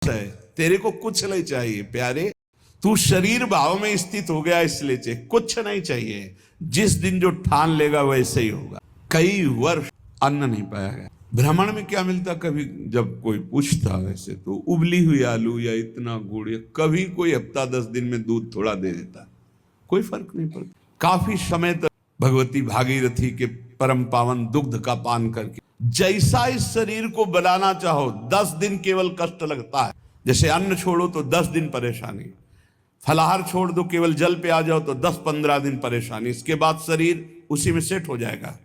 है, तेरे को कुछ नहीं चाहिए प्यारे, तू शरीर भाव में स्थित हो गया इसलिए चाहिए, कुछ नहीं चाहिए। जिस दिन जो ठान लेगा वैसे ही होगा। कई वर्ष अन्न नहीं पाया गया। ब्राह्मण में क्या मिलता, कभी जब कोई पूछता वैसे तो उबली हुई आलू या इतना गुड़, या कभी कोई हफ्ता 10 दिन में दूध थोड़ा दे देता, कोई फर्क नहीं पड़ता। काफी समय तक भगवती भागीरथी के परम पावन दुग्ध का पान करके जैसा इस शरीर को बनाना चाहो 10 दिन केवल कष्ट लगता है। जैसे अन्न छोड़ो तो 10 दिन परेशानी, फलाहार छोड़ दो केवल जल पे आ जाओ तो 10-15 दिन परेशानी, इसके बाद शरीर उसी में सेट हो जाएगा।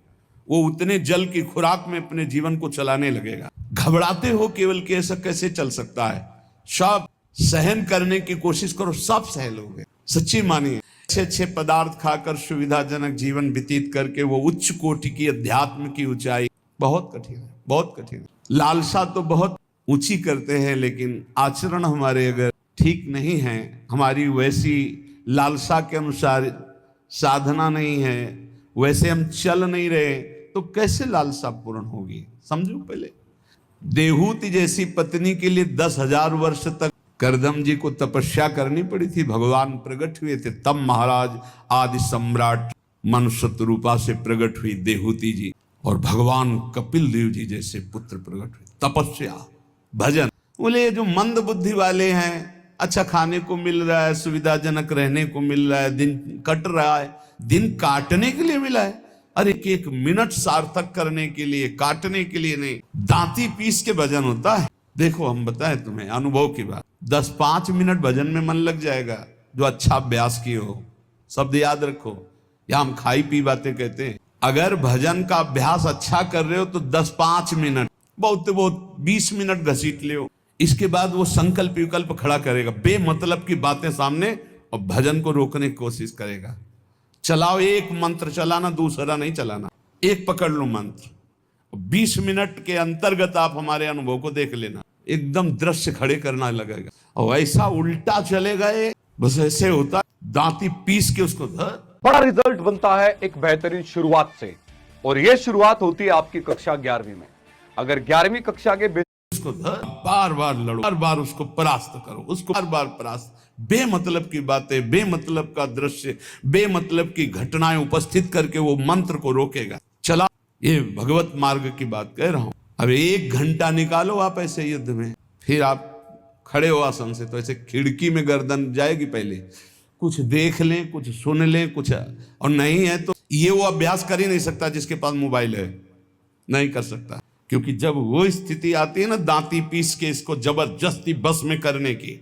वो उतने जल की खुराक में अपने जीवन को चलाने लगेगा। घबराते हो केवल कि ऐसा कैसे चल सकता है, सब सहन करने की कोशिश करो, सब सह लोगे। सच्ची मानिए, अच्छे अच्छे पदार्थ खाकर सुविधाजनक जीवन व्यतीत करके वो उच्च कोटि की अध्यात्म की ऊंचाई बहुत कठिन है, बहुत कठिन है। लालसा तो बहुत ऊंची करते हैं, लेकिन आचरण हमारे अगर ठीक नहीं है, हमारी वैसी लालसा के अनुसार साधना नहीं है, वैसे हम चल नहीं रहे, तो कैसे लालसा पूर्ण होगी। समझो, पहले देहूति जैसी पत्नी के लिए 10,000 वर्ष तक करदम जी को तपस्या करनी पड़ी थी। भगवान प्रकट हुए थे, तब महाराज आदि सम्राट मनुष्य रूपा से प्रकट हुई देहूति जी, और भगवान कपिल देव जी जैसे पुत्र प्रकट हुए। तपस्या, भजन। बोले जो मंद बुद्धि वाले हैं, अच्छा खाने को मिल रहा है, सुविधाजनक रहने को मिल रहा है, दिन कट रहा है, दिन काटने के लिए मिला है। अरे एक मिनट सार्थक करने के लिए, काटने के लिए नहीं। दांती पीस के भजन होता है। देखो हम बताएं तुम्हें अनुभव की बात, 10-5 मिनट भजन में मन लग जाएगा, जो अच्छा अभ्यास किए हो। शब्द याद रखो, या हम खाई पी बातें कहते हैं। अगर भजन का अभ्यास अच्छा कर रहे हो तो 10-5 मिनट, बहुत 20 मिनट घसीट ले, इसके बाद वो संकल्प विकल्प खड़ा करेगा, बेमतलब की बातें सामने, और भजन को रोकने की कोशिश करेगा। चलाओ, एक मंत्र चलाना, दूसरा नहीं चलाना, एक पकड़ लो मंत्र। 20 मिनट के अंतर्गत आप हमारे अनुभव को देख लेना, एकदम दृश्य खड़े करना लगेगा, और ऐसा उल्टा चलेगा, बस ऐसे होता है, दांती पीस के उसको बड़ा रिजल्ट बनता है एक बेहतरीन शुरुआत से, और यह शुरुआत होती है आपकी कक्षा 11वीं में। अगर 11वीं कक्षा के उसको बार बार लड़ो, बार बार उसको परास्त करो, उसको बार बार परास्त, बेमतलब की बातें, बेमतलब का दृश्य, बेमतलब की घटनाएं उपस्थित करके वो मंत्र को रोकेगा। चला, ये भगवत मार्ग की बात कह रहा हूं। अब 1 घंटा निकालो आप ऐसे युद्ध में, फिर आप खड़े हो आसन से, तो ऐसे खिड़की में गर्दन जाएगी, पहले कुछ देख लें, कुछ सुन लें, कुछ, और नहीं है तो ये वो अभ्यास कर ही नहीं सकता जिसके पास मोबाइल है, नहीं कर सकता। क्योंकि जब वो स्थिति आती है ना, दांती पीस के इसको जबरदस्ती बस में करने की,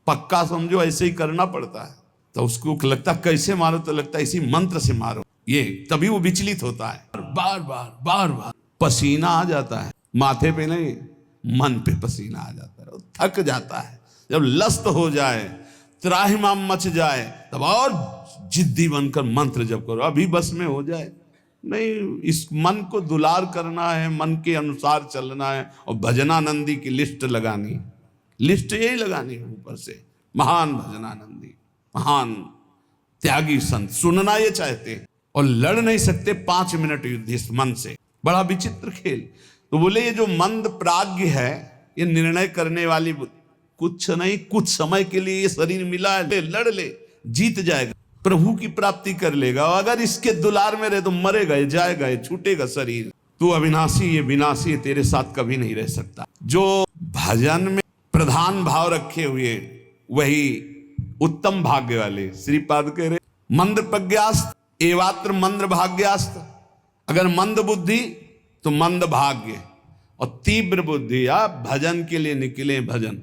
पक्का समझो ऐसे ही करना पड़ता है। तो उसको लगता कैसे मारो, तो लगता है इसी मंत्र से मारो, ये तभी वो विचलित होता है। बार बार बार बार पसीना आ जाता है, माथे पे नहीं, मन पे पसीना आ जाता है, थक जाता है। जब लस्त हो जाए, त्राहिमाम मच जाए, तब और जिद्दी बनकर मंत्र जप करो, अभी बस में हो जाए। नहीं, इस मन को दुलार करना है, मन के अनुसार चलना है, और भजनानंदी की लिस्ट लगानी, लिस्ट यही लगानी है ऊपर से। महान भजनानंदी, महान त्यागी संत, सुनना ये चाहते हैं और लड़ नहीं सकते 5 मिनट युद्ध इस मन से। बड़ा विचित्र खेल। तो बोले ये जो मंद प्राज्ञ है, ये निर्णय करने वाली, कुछ नहीं, कुछ समय के लिए ये शरीर मिला है, लड़ ले, जीत जाएगा, प्रभु की प्राप्ति कर लेगा। अगर इसके दुलार में रहे तो मरेगा, ये जाएगा, ये छूटेगा शरीर। तू अविनाशी, ये विनाशी, तेरे साथ कभी नहीं रह सकता। जो भजन में प्रधान भाव रखे हुए, वही उत्तम भाग्य वाले। श्रीपाद कह रहे, मंद प्रज्ञास्त एवात्र मंद भाग्यास्त। अगर मंद बुद्धि तो मंद भाग्य, और तीव्र बुद्धि, आप भजन के लिए निकले। भजन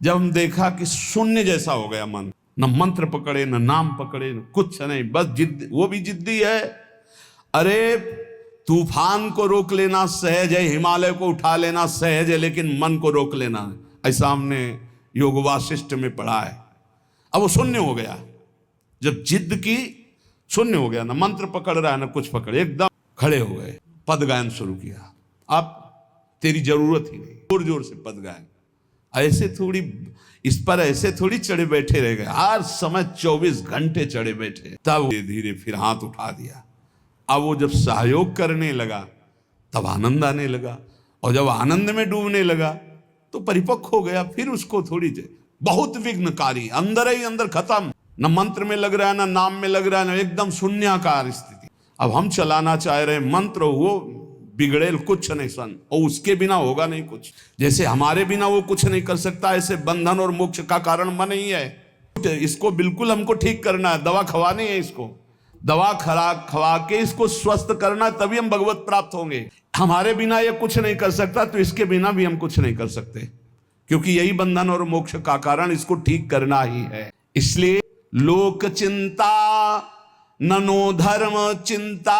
जब हम देखा कि शून्य जैसा हो गया मन, न मंत्र पकड़े, न नाम पकड़े, न कुछ नहीं, बस जिद, वो भी जिद्दी है। अरे तूफान को रोक लेना सहज है, हिमालय को उठा लेना सहज है, लेकिन मन को रोक लेना, ऐसा हमने योग वासिष्ठ में पढ़ा है। अब वो शून्य हो गया, जब जिद की, शून्य हो गया, ना मंत्र पकड़ रहा है ना कुछ पकड़े, एकदम खड़े हो गए, पद गायन शुरू किया। अब तेरी जरूरत ही नहीं, जोर जोर से पद गायन। ऐसे थोड़ी, इस पर ऐसे थोड़ी चढ़े बैठे रह गए, हर समय 24 घंटे चढ़े बैठे। तब धीरे धीरे फिर हाथ उठा दिया। अब वो जब सहयोग करने लगा, तब आनंद आने लगा, और जब आनंद में डूबने लगा, तो परिपक्व हो गया, फिर उसको थोड़ी देर बहुत विघ्नकारी, अंदर ही अंदर खत्म, न मंत्र में लग रहा है, न नाम में लग रहा है, न एकदम शून्याकार स्थिति। अब हम चलाना चाह रहे मंत्र, वो बिगड़ेल कुछ नहीं सन, और उसके बिना होगा नहीं कुछ। जैसे हमारे बिना वो कुछ नहीं कर सकता, ऐसे बंधन और मोक्ष का कारण मन ही है। इसको बिल्कुल हमको ठीक करना है, दवा खवानी है, इसको दवा खवा के इसको स्वस्थ करना है, तभी हम भगवत प्राप्त होंगे। हमारे बिना ये कुछ नहीं कर सकता, तो इसके बिना भी हम कुछ नहीं कर सकते, क्योंकि यही बंधन और मोक्ष का कारण, इसको ठीक करना ही है। इसलिए लोक चिंता ननो धर्म चिंता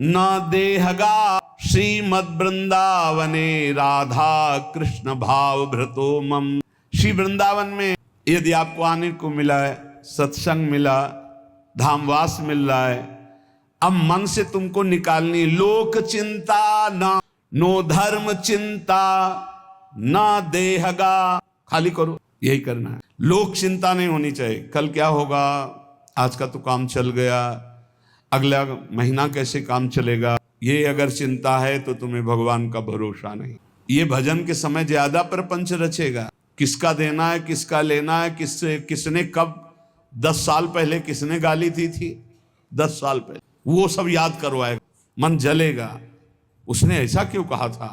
न देहगा, श्रीमद वृंदावने राधा कृष्ण भाव भ्रतो मम। श्री वृंदावन में यदि आपको आने को मिला है, सत्संग मिला, धामवास मिल रहा है, अब मन से तुमको निकालनी लोक चिंता ना, नो धर्म चिंता ना देहगा, खाली करो, यही करना है। लोक चिंता नहीं होनी चाहिए, कल क्या होगा, आज का तो काम चल गया, अगला महीना कैसे काम चलेगा, ये अगर चिंता है तो तुम्हें भगवान का भरोसा नहीं। ये भजन के समय ज्यादा प्रपंच रचेगा, किसका देना है, किसका लेना है, किसने कब 10 साल पहले किसने गाली दी थी, 10 साल पहले, वो सब याद करवाएगा, मन जलेगा, उसने ऐसा क्यों कहा था,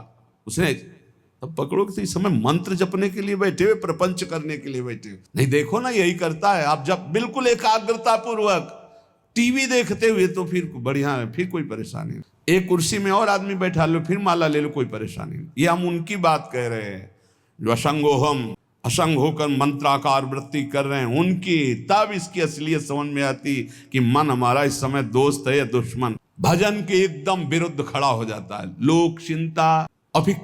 उसने तब पकड़ो कि इस समय मंत्र जपने के लिए बैठे हुए, प्रपंच करने के लिए बैठे हुए नहीं। देखो ना, यही करता है। आप जब बिल्कुल एकाग्रता पूर्वक टीवी देखते हुए, तो फिर बढ़िया है, फिर कोई परेशानी नहीं। एक कुर्सी में और आदमी बैठा लो, फिर माला ले लो, कोई परेशानी नहीं। ये हम उनकी बात कह रहे हैं जो असंगोहम असंग होकर मंत्राकार वृत्ति कर रहे हैं, उनकी तब इसकी असलियत समझ में आती कि मन हमारा इस समय दोस्त है या दुश्मन। भजन के एकदम विरुद्ध खड़ा हो जाता है, लोक चिंता, और फिर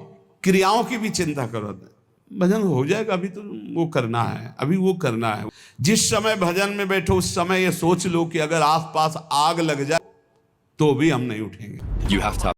क्रियाओं की भी चिंता करो। भजन हो जाएगा, अभी तो वो करना है, अभी वो करना है। जिस समय भजन में बैठो उस समय ये सोच लो कि अगर आसपास आग लग जाए तो भी हम नहीं उठेंगे।